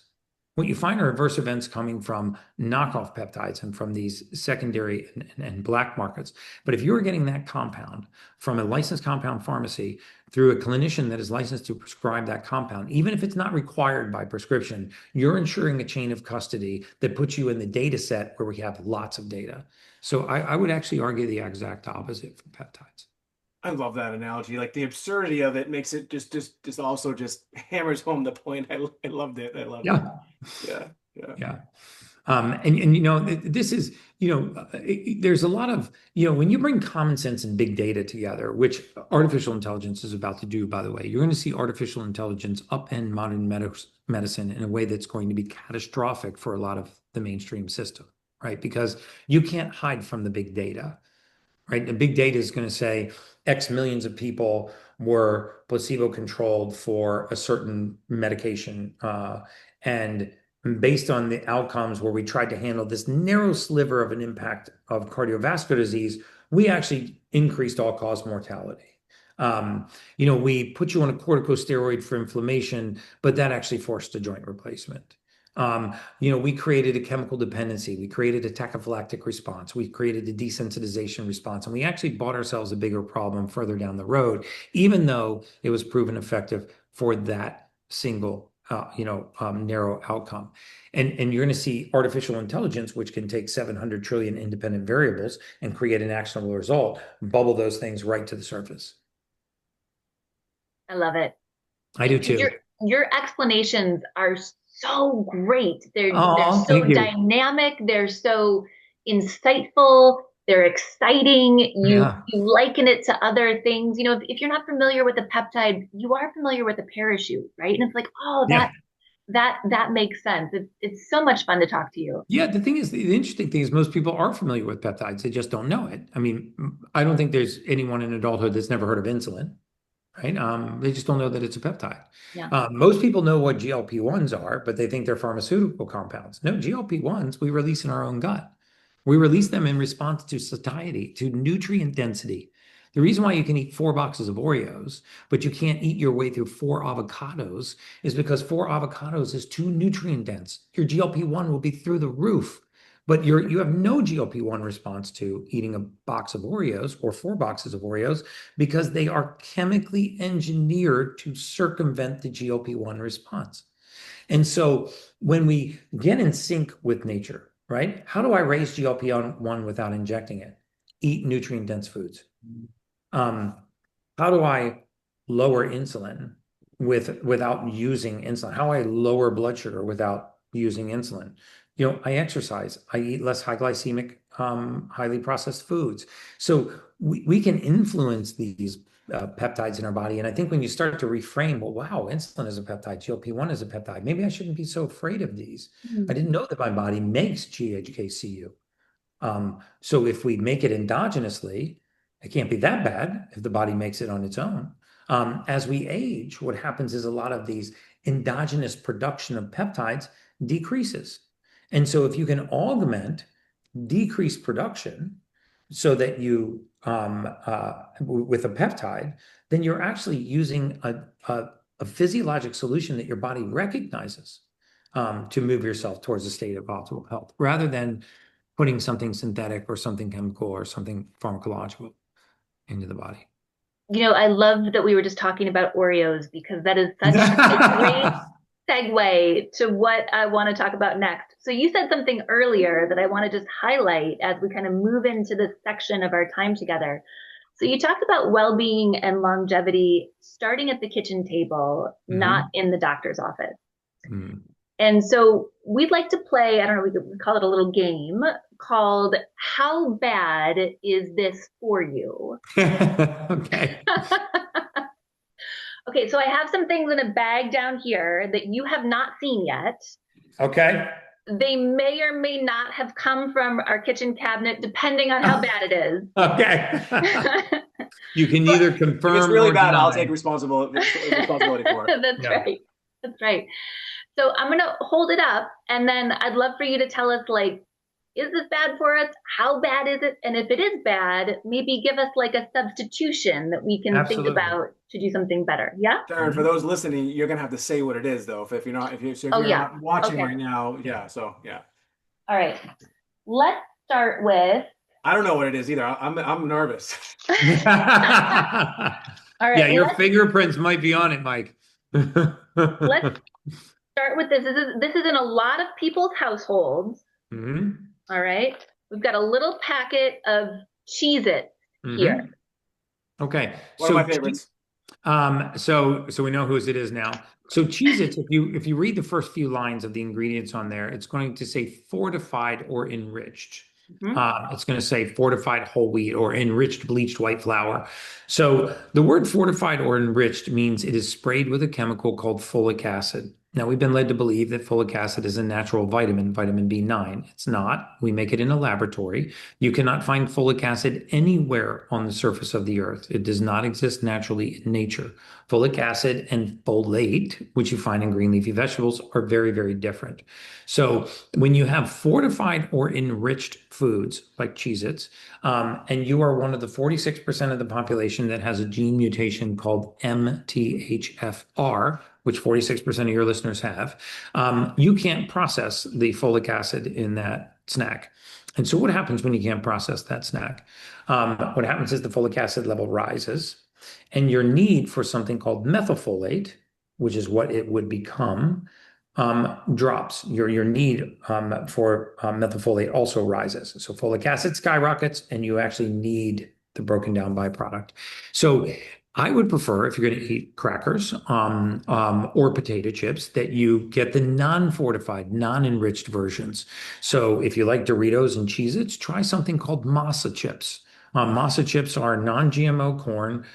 What you find are adverse events coming from knockoff peptides and from these secondary and black markets. But if you're getting that compound from a licensed compound pharmacy through a clinician that is licensed to prescribe that compound, even if it's not required by prescription, you're ensuring a chain of custody that puts you in the data set where we have lots of data. So I would actually argue the exact opposite for peptides. I love that analogy. Like the absurdity of it makes it just also just hammers home the point. I loved it. I loved it. Yeah. Yeah. Yeah. Yeah. This is, there's a lot of, when you bring common sense and big data together, which artificial intelligence is about to do, by the way, you're going to see artificial intelligence upend modern medicine in a way that's going to be catastrophic for a lot of the mainstream system, right? Because you can't hide from the big data. Right? The big data is going to say X millions of people were placebo controlled for a certain medication. And based on the outcomes where we tried to handle this narrow sliver of an impact of cardiovascular disease, we actually increased all-cause mortality. We put you on a corticosteroid for inflammation, but that actually forced a joint replacement. We created a chemical dependency. We created a tachyphylactic response. We created a desensitization response. And we actually bought ourselves a bigger problem further down the road, even though it was proven effective for that single, narrow outcome. And you're going to see artificial intelligence, which can take 700 trillion independent variables and create an actionable result, bubble those things right to the surface. I love it. I do too. Your explanations are so great. They're Oh, so thank you. dynamic. They're so insightful. They're exciting. You liken it to other things. If you're not familiar with a peptide, you are familiar with a parachute, right? And it's like, oh, that makes sense. It's so much fun to talk to you. Yeah, the interesting thing is most people are familiar with peptides. They just don't know it. I mean, I don't think there's anyone in adulthood that's never heard of insulin, right? They just don't know that it's a peptide. Yeah. Most people know what GLP-1s are, but they think they're pharmaceutical compounds. No, GLP-1s we release in our own gut. We release them in response to satiety, to nutrient density. The reason why you can eat 4 boxes of Oreos, but you can't eat your way through 4 avocados is because 4 avocados is too nutrient dense. Your GLP-1 will be through the roof, but you have no GLP-1 response to eating a box of Oreos or 4 boxes of Oreos because they are chemically engineered to circumvent the GLP-1 response. And so when we get in sync with nature, right? How do I raise GLP-1 without injecting it? Eat nutrient-dense foods. Um, how do I lower insulin without using insulin? How do I lower blood sugar without using insulin? I exercise. I eat less high glycemic, highly processed foods. So we can influence these peptides in our body. And I think when you start to reframe, well, wow, insulin is a peptide, GLP-1 is a peptide. Maybe I shouldn't be so afraid of these. I didn't know that my body makes GHKCU. So if we make it endogenously, it can't be that bad if the body makes it on its own. As we age, what happens is a lot of these endogenous production of peptides decreases. And so if you can augment decreased production so that you, with a peptide, then you're actually using a physiologic solution that your body recognizes to move yourself towards a state of optimal health, rather than putting something synthetic or something chemical or something pharmacological into the body. I love that we were just talking about Oreos because that is such a great segue to what I want to talk about next. So you said something earlier that I want to just highlight as we kind of move into this section of our time together. So you talked about well-being and longevity starting at the kitchen table, not in the doctor's office. And so we'd like to play, I don't know, we could call it a little game called How Bad Is This For You? Okay. Okay, so I have some things in a bag down here that you have not seen yet. Okay. They may or may not have come from our kitchen cabinet, depending on how bad it is. Okay. You can either confirm if it's really or bad, deny. I'll take responsibility for it. That's right. That's right. So I'm going to hold it up, and then I'd love for you to tell us, like, is this bad for us? How bad is it? And if it is bad, maybe give us like a substitution that we can think about to do something better. Yeah. Sharon, for those listening, you're gonna have to say what it is, though. If you're not not watching right now, yeah. So yeah. All right. Let's start with. I don't know what it is either. I'm nervous. All right. Yeah, your fingerprints might be on it, Mike. Let's start with this. This is in a lot of people's households. All right. We've got a little packet of Cheez-Its here. Okay. One of my favorites. So we know whose it is now. So Cheez-Its, if you read the first few lines of the ingredients on there, it's going to say fortified or enriched. It's going to say fortified whole wheat or enriched bleached white flour. So the word fortified or enriched means it is sprayed with a chemical called folic acid. Now, we've been led to believe that folic acid is a natural vitamin, vitamin B9. It's not. We make it in a laboratory. You cannot find folic acid anywhere on the surface of the earth. It does not exist naturally in nature. Folic acid and folate, which you find in green leafy vegetables, are very, very different. So when you have fortified or enriched foods like Cheez-Its, and you are one of the 46% of the population that has a gene mutation called MTHFR, which 46% of your listeners have, you can't process the folic acid in that snack. And so what happens when you can't process that snack? What happens is the folic acid level rises, and your need for something called methylfolate, which is what it would become, drops. Your need for methylfolate also rises. So folic acid skyrockets, and you actually need the broken down byproduct. So I would prefer, if you're going to eat crackers or potato chips, that you get the non-fortified, non-enriched versions. So if you like Doritos and Cheez-Its, try something called masa chips. Masa chips are non-GMO corn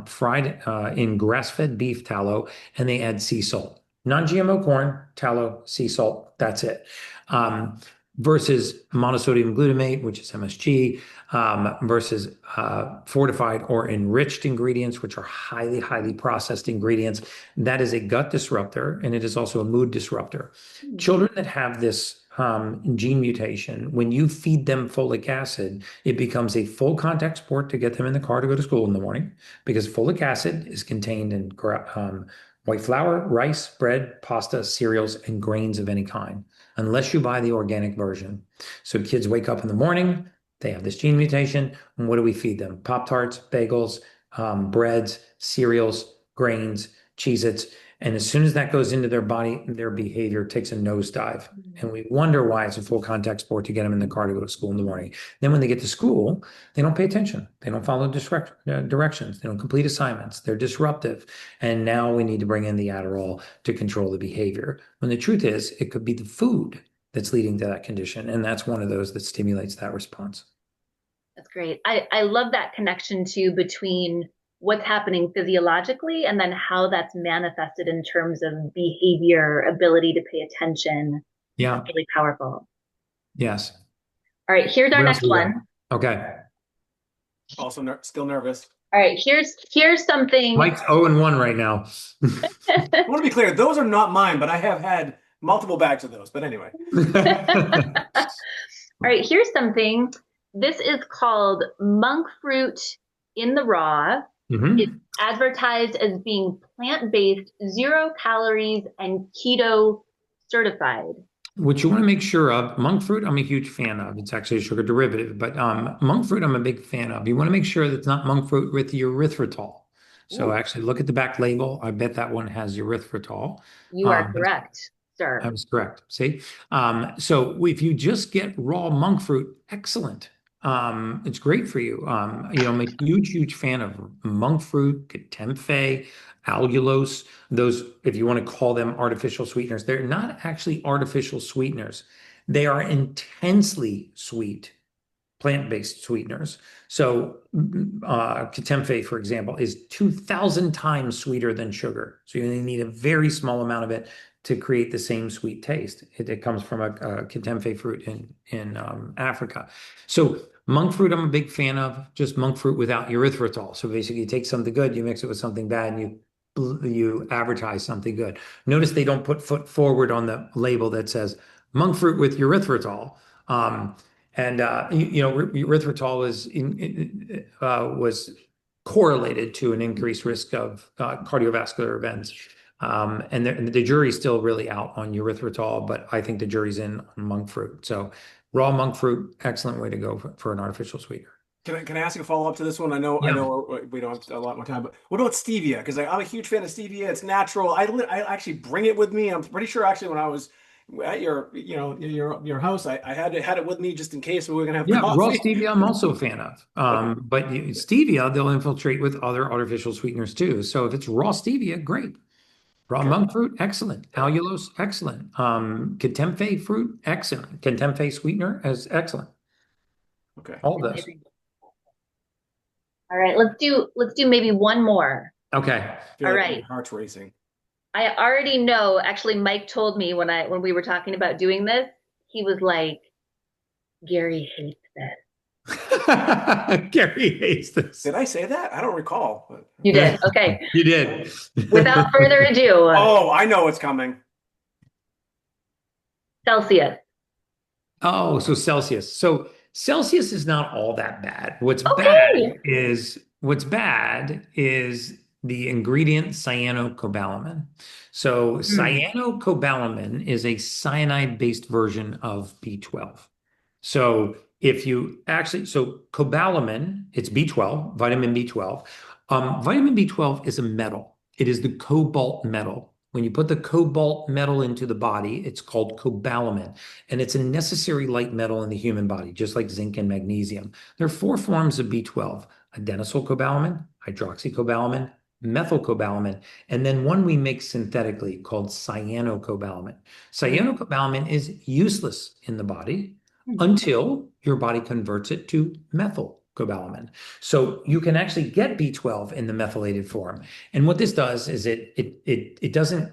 fried in grass-fed beef tallow, and they add sea salt. Non-GMO corn, tallow, sea salt, that's it. versus monosodium glutamate, which is MSG, versus fortified or enriched ingredients, which are highly, highly processed ingredients. That is a gut disruptor, and it is also a mood disruptor. Children that have this gene mutation, when you feed them folic acid, it becomes a full contact sport to get them in the car to go to school in the morning, because folic acid is contained in white flour, rice, bread, pasta, cereals, and grains of any kind, unless you buy the organic version. So kids wake up in the morning, they have this gene mutation, and what do we feed them? Pop-Tarts, bagels, breads, cereals, grains, Cheez-Its. And as soon as that goes into their body, their behavior takes a nosedive. And we wonder why it's a full contact sport to get them in the car to go to school in the morning. Then when they get to school, they don't pay attention. They don't follow directions. They don't complete assignments. They're disruptive. And now we need to bring in the Adderall to control the behavior. When the truth is, it could be the food that's leading to that condition. And that's one of those that stimulates that response. That's great. I love that connection too between what's happening physiologically and then how that's manifested in terms of behavior, ability to pay attention. Yeah. It's really powerful. Yes. All right, here's our next one. Okay. Also still nervous. All right, here's something. Mike's 0-1 right now. I want to be clear, those are not mine, but I have had multiple bags of those. But anyway. All right, here's something. This is called monk fruit in the raw. It's advertised as being plant-based, 0 calories, and keto certified. What you want to make sure of, monk fruit, I'm a huge fan of. It's actually a sugar derivative, but monk fruit, I'm a big fan of. You want to make sure that it's not monk fruit with erythritol. So actually look at the back label. I bet that one has erythritol. You are correct, sir. I was correct. See? So if you just get raw monk fruit, excellent. It's great for you. I'm a huge, huge fan of monk fruit, tempeh, allulose. Those, if you want to call them artificial sweeteners, they're not actually artificial sweeteners. They are intensely sweet, plant-based sweeteners. So tempeh, for example, is 2,000 times sweeter than sugar. So you only need a very small amount of it to create the same sweet taste. It comes from a tempeh fruit in Africa. So monk fruit, I'm a big fan of. Just monk fruit without erythritol. So basically, you take something good, you mix it with something bad, and you advertise something good. Notice they don't put foot forward on the label that says monk fruit with erythritol. Erythritol was correlated to an increased risk of cardiovascular events. And the jury's still really out on erythritol, but I think the jury's in on monk fruit. So raw monk fruit, excellent way to go for an artificial sweetener. Can I ask you a follow up to this one? I know we don't have a lot more time, but what about stevia? Because I'm a huge fan of stevia. It's natural. I actually bring it with me. I'm pretty sure actually when I was at your house, I had it with me just in case we were gonna have coffee. Raw stevia I'm also a fan of. But stevia they'll infiltrate with other artificial sweeteners too. So if it's raw stevia, great. Raw monk fruit, excellent. Allulose, excellent. Tempeh fruit, excellent. Tempeh sweetener is excellent. Okay. All this. All right, let's do maybe one more. Okay. All right. My heart's racing. I already know, actually, Mike told me when we were talking about doing this, he was like, Gary hates this. Gary hates this. Did I say that? I don't recall. But... You did. Okay. You did. Without further ado. Oh, I know what's coming. Celsius. Oh, so Celsius. So Celsius is not all that bad. What's bad is the ingredient cyanocobalamin. So cyanocobalamin is a cyanide-based version of B12. So cobalamin, it's B12, vitamin B12. Vitamin B12 is a metal. It is the cobalt metal. When you put the cobalt metal into the body, it's called cobalamin, and it's a necessary light metal in the human body, just like zinc and magnesium. There are 4 forms of B12: adenosylcobalamin, hydroxycobalamin, methylcobalamin, and then one we make synthetically called cyanocobalamin. Cyanocobalamin is useless in the body until your body converts it to methylcobalamin. So you can actually get B12 in the methylated form. And what this does is it doesn't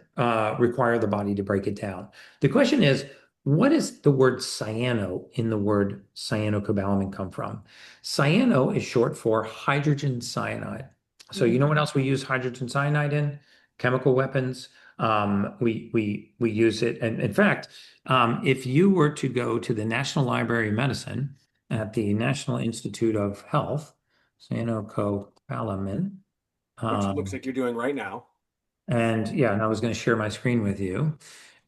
require the body to break it down. The question is, what does the word cyano in the word cyanocobalamin come from? Cyano is short for hydrogen cyanide. So you know what else we use hydrogen cyanide in? Chemical weapons. We use it, and in fact, if you were to go to the National Library of Medicine at the National Institute of Health, cyanocobalamin, Which looks um, like you're doing right now. and yeah, and I was going to share my screen with you.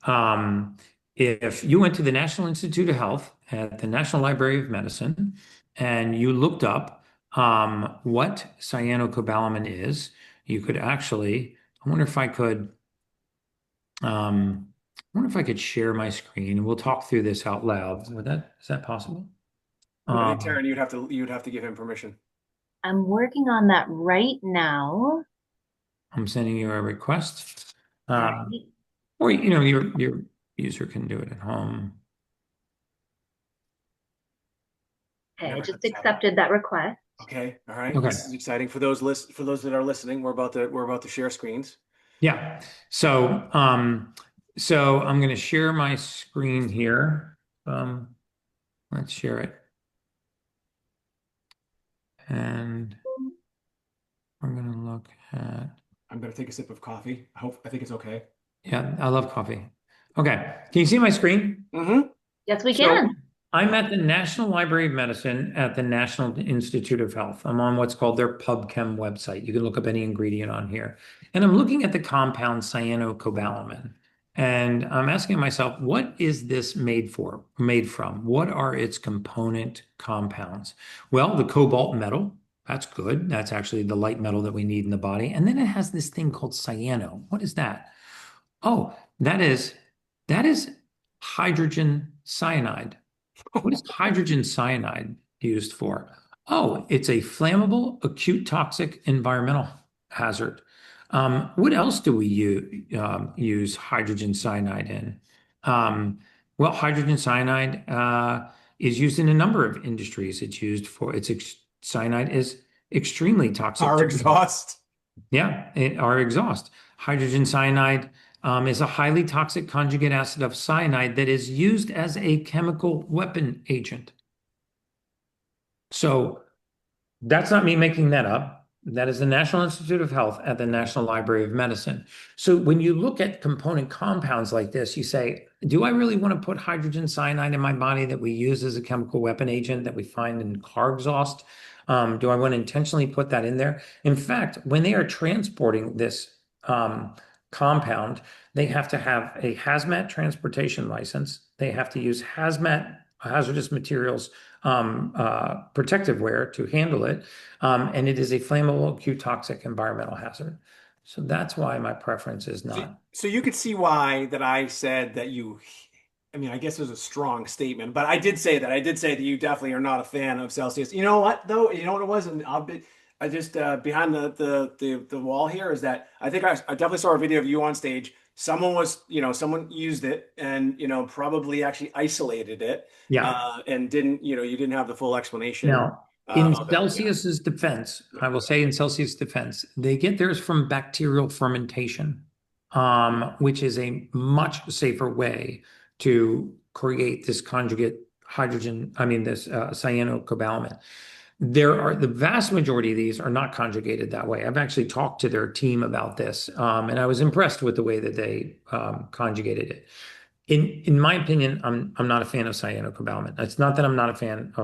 Um, if you went to the National Institute of Health at the National Library of Medicine and you looked up what cyanocobalamin is, you could actually, I wonder if I could, I wonder if I could share my screen. We'll talk through this out loud. Is that possible? I think Um, Taryn, you'd have to give him permission. I'm working on that right now. I'm sending you a request. All Um, right. or your user can do it at home. Okay, I Never just hurts to have that. accepted that request. Okay, all right. Okay. This is exciting for those that are listening. We're about to share screens. Yeah. So I'm going to share my screen here. Um, let's share it. And we're going to look at, I'm gonna take a sip of coffee. I think it's okay. yeah, I love coffee. Okay. Can you see my screen? Mm-hmm. Yes, we So can. I'm at the National Library of Medicine at the National Institute of Health. I'm on what's called their PubChem website. You can look up any ingredient on here. And I'm looking at the compound cyanocobalamin. And I'm asking myself, what is this made from? What are its component compounds? Well, the cobalt metal, that's good. That's actually the light metal that we need in the body. And then it has this thing called cyano. What is that? Oh, that is hydrogen cyanide. What is hydrogen cyanide used for? Oh, it's a flammable, acute toxic environmental hazard. What else do we use hydrogen cyanide in? Well, hydrogen cyanide is used in a number of industries. Cyanide is extremely toxic Our to breathe. exhaust. Yeah, our exhaust. Hydrogen cyanide is a highly toxic conjugate acid of cyanide that is used as a chemical weapon agent. So that's not me making that up. That is the National Institute of Health at the National Library of Medicine. So when you look at component compounds like this, you say, do I really want to put hydrogen cyanide in my body that we use as a chemical weapon agent that we find in car exhaust? Do I want to intentionally put that in there? In fact, when they are transporting this compound, they have to have a hazmat transportation license. They have to use hazardous materials protective wear to handle it. And it is a flammable, acute, toxic environmental hazard. So that's why my preference is So, not. so you could see why that I said that I mean, I guess it was a strong statement, but I did say that. I did say that you definitely are not a fan of Celsius. You know what, though? You know what it was? And I just, behind the wall here is that I definitely saw a video of you on stage. Someone used it and, probably actually isolated it, Yeah. and you didn't have the full explanation, Now, in of it. Yeah. Celsius's defense, Yeah. I will say in Celsius' defense, they get theirs from bacterial fermentation, which is a much safer way to create this conjugate hydrogen, I mean, this cyanocobalamin. The vast majority of these are not conjugated that way. I've actually talked to their team about this, and I was impressed with the way that they conjugated it. In my opinion, I'm not a fan of cyanocobalamin. It's not that I'm not a fan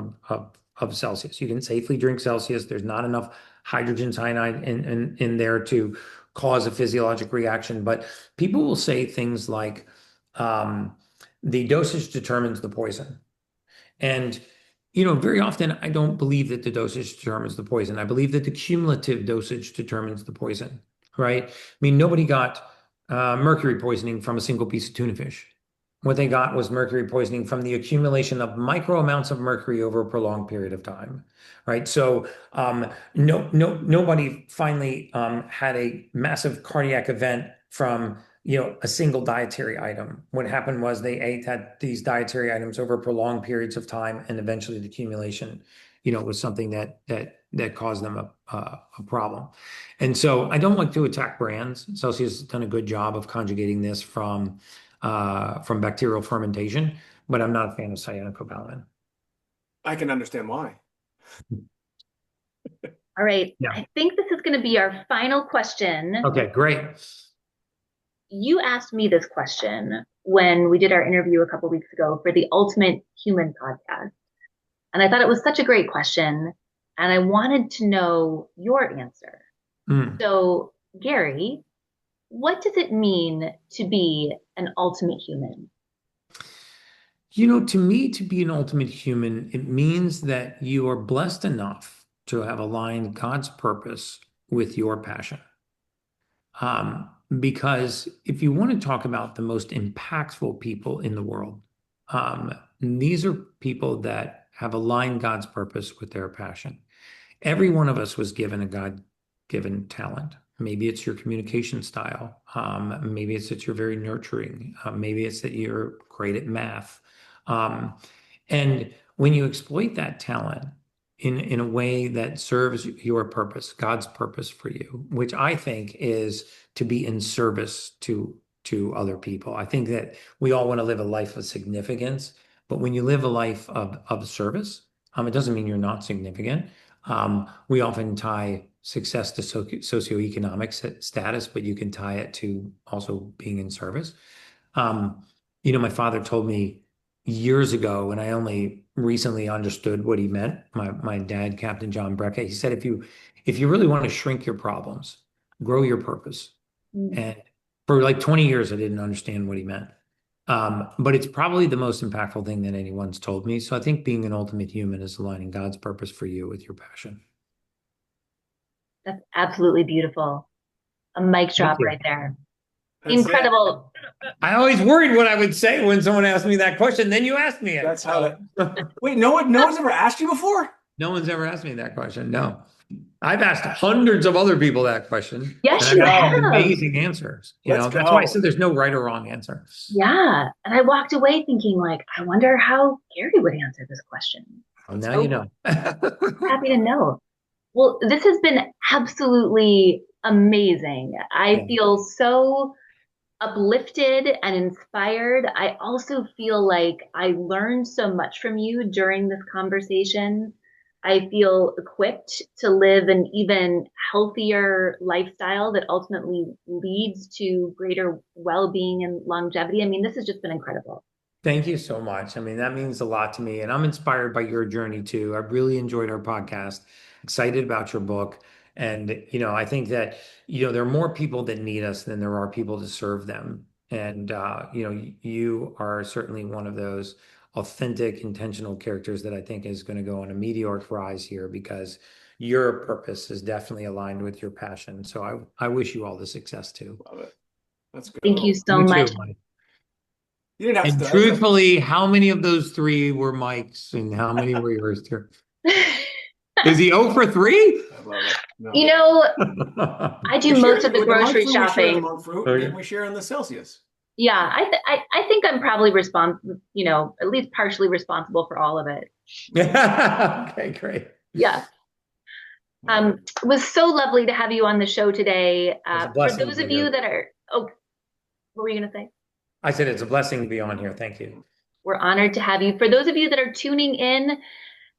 of Celsius. You can safely drink Celsius. There's not enough hydrogen cyanide in there to cause a physiologic reaction. But people will say things like um, the dosage determines the poison. And, very often I don't believe that the dosage determines the poison. I believe that the cumulative dosage determines the poison, right? I mean, nobody got mercury poisoning from a single piece of tuna fish. What they got was mercury poisoning from the accumulation of micro amounts of mercury over a prolonged period of time, right? So, nobody finally had a massive cardiac event from a single dietary item. What happened was they ate these dietary items over prolonged periods of time, and eventually the accumulation, was something that caused them a problem. And so I don't like to attack brands. Celsius has done a good job of conjugating this from from bacterial fermentation, but I'm not a fan of cyanocobalamin. I can understand why. All right. Yeah. I think this is going to be our final question. Okay, great. You asked me this question when we did our interview a couple weeks ago for the Ultimate Human podcast. And I thought it was such a great question. And I wanted to know your answer. So, Gary, what does it mean to be an ultimate human? To me, to be an ultimate human, it means that you are blessed enough to have aligned God's purpose with your passion. Because if you want to talk about the most impactful people in the world, these are people that have aligned God's purpose with their passion. Every one of us was given a God-given talent. Maybe it's your communication style. Maybe it's that you're very nurturing. Maybe it's that you're great at math. And when you exploit that talent in a way that serves your purpose, God's purpose for you, which I think is to be in service to other people. I think that we all want to live a life of significance, but when you live a life of service, it doesn't mean you're not significant. We often tie success to socioeconomic status, but you can tie it to also being in service. My father told me years ago, and I only recently understood what he meant. My dad, Captain John Brecka, he said, if you really want to shrink your problems, grow your purpose. And for like 20 years, I didn't understand what he meant. But it's probably the most impactful thing that anyone's told me. So I think being an ultimate human is aligning God's purpose for you with your passion. That's absolutely beautiful. A mic drop right there. That's Incredible. I always worried what I would say when someone asked me that question. Then you asked me it. That's how that. Wait, no one's ever asked you before? No one's ever asked me that question. No. I've asked hundreds of other people that question. Yes, and you I've have. Amazing answers. That's why I said there's no right or wrong answer. Yeah. And I walked away thinking, like, I wonder how Gary would answer this question. Well, now you know. Happy to know. Well, this has been absolutely amazing. I feel so uplifted and inspired. I also feel like I learned so much from you during this conversation. I feel equipped to live an even healthier lifestyle that ultimately leads to greater well-being and longevity. I mean, this has just been incredible. Thank you so much. I mean, that means a lot to me, and I'm inspired by your journey too. I've really enjoyed our podcast, excited about your book. And, I think that, there are more people that need us than there are people to serve them. And, you are certainly one of those authentic, intentional characters that I think is going to go on a meteoric rise here because your purpose is definitely aligned with your passion. So I wish you all the success too. Love it. That's good. Thank you so much. You didn't have And to. truthfully, how many of those 3 were Mike's and how many were yours too? Is he 0 for 3? I love it. No. I do most of the grocery shopping. We share the monk fruit, and we share in the Celsius. Yeah, I think I'm probably responsible, at least partially responsible for all of it. Okay, great. Yeah. It was so lovely to have you on the show today. For those of you that are, what were you going to say? I said it's a blessing to be on here. Thank you. We're honored to have you. For those of you that are tuning in,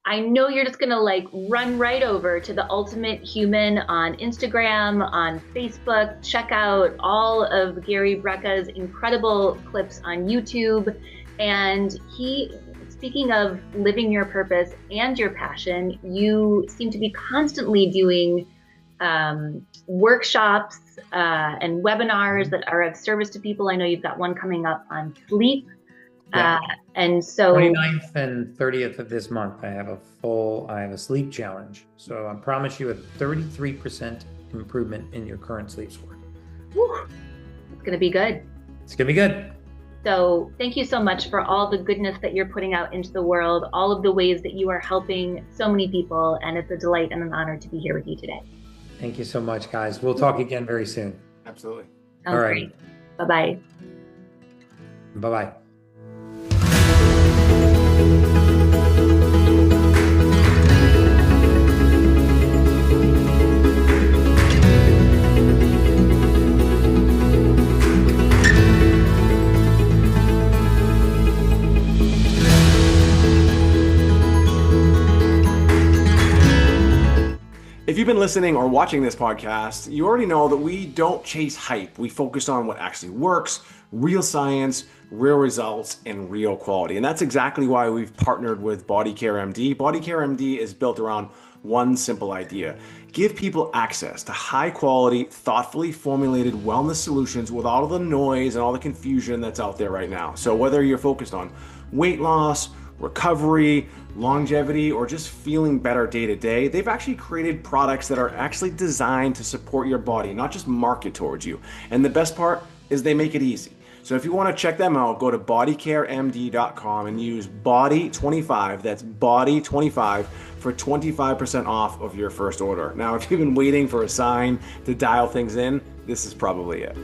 I know you're just going to run right over to The Ultimate Human on Instagram, on Facebook. Check out all of Gary Brecka's incredible clips on YouTube. And speaking of living your purpose and your passion, you seem to be constantly doing workshops and webinars that are of service to people. I know you've got one coming up on sleep. Yeah. And so 29th and 30th of this month, I have a sleep challenge. So I promise you a 33% improvement in your current sleep score. Whew, it's going to be good. It's going to be good. So thank you so much for all the goodness that you're putting out into the world, all of the ways that you are helping so many people. And it's a delight and an honor to be here with you today. Thank you so much, guys. We'll talk again very soon. Absolutely. Sounds all right. Great. Bye-bye. Bye-bye. If you've been listening or watching this podcast, you already know that we don't chase hype. We focus on what actually works, real science, real results, and real quality. And that's exactly why we've partnered with Body Care MD. Body Care MD is built around one simple idea: give people access to high quality, thoughtfully formulated wellness solutions with all of the noise and all the confusion that's out there right now. So whether you're focused on weight loss, recovery, longevity, or just feeling better day to day, they've actually created products that are actually designed to support your body, not just market towards you. And the best part is they make it easy. So if you want to check them out, go to bodycaremd.com and use BODY25, that's BODY25, for 25% off of your first order. Now, if you've been waiting for a sign to dial things in, this is probably it.